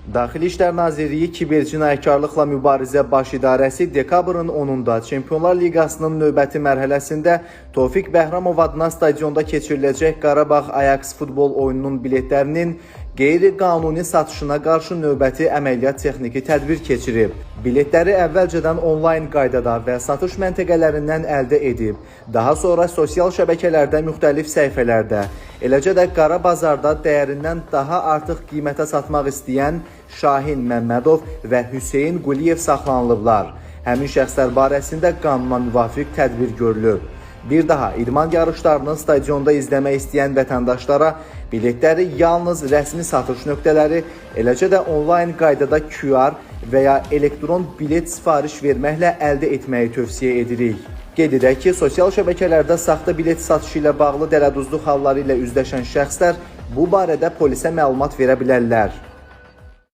Daxili İşlər Nazirliyi Kibercinayətkarlıqla Mübarizə Baş İdarəsi dekabrın 10-da Çempionlar Liqasının növbəti mərhələsində Tofiq Bəhramov adına stadionda keçiriləcək Qarabağ Ajax futbol oyununun biletlərinin qeyri-qanuni satışına qarşı növbəti əməliyyat texniki tədbir keçirib. Biletləri əvvəlcədən onlayn qaydada və satış məntəqələrindən əldə edib, daha sonra sosial şəbəkələrdə müxtəlif səhifələrdə, eləcə də qara bazarda dəyərindən daha artıq qiymətə satmaq istəyən Şahin Məmmədov və Hüseyn Quliyev saxlanılıblar. Həmin şəxslər barəsində qanuna müvafiq tədbir görülüb. Bir daha idman yarışlarını stadionda izləmək istəyən vətəndaşlara biletləri yalnız rəsmi satış nöqtələri, eləcə də onlayn qaydada QR və ya elektron bilet sifariş verməklə əldə etməyi tövsiyə edirik. Qeyd edək ki, sosial şəbəkələrdə saxta bilet satışı ilə bağlı dələduzluq halları ilə üzləşən şəxslər bu barədə polisə məlumat verə bilərlər.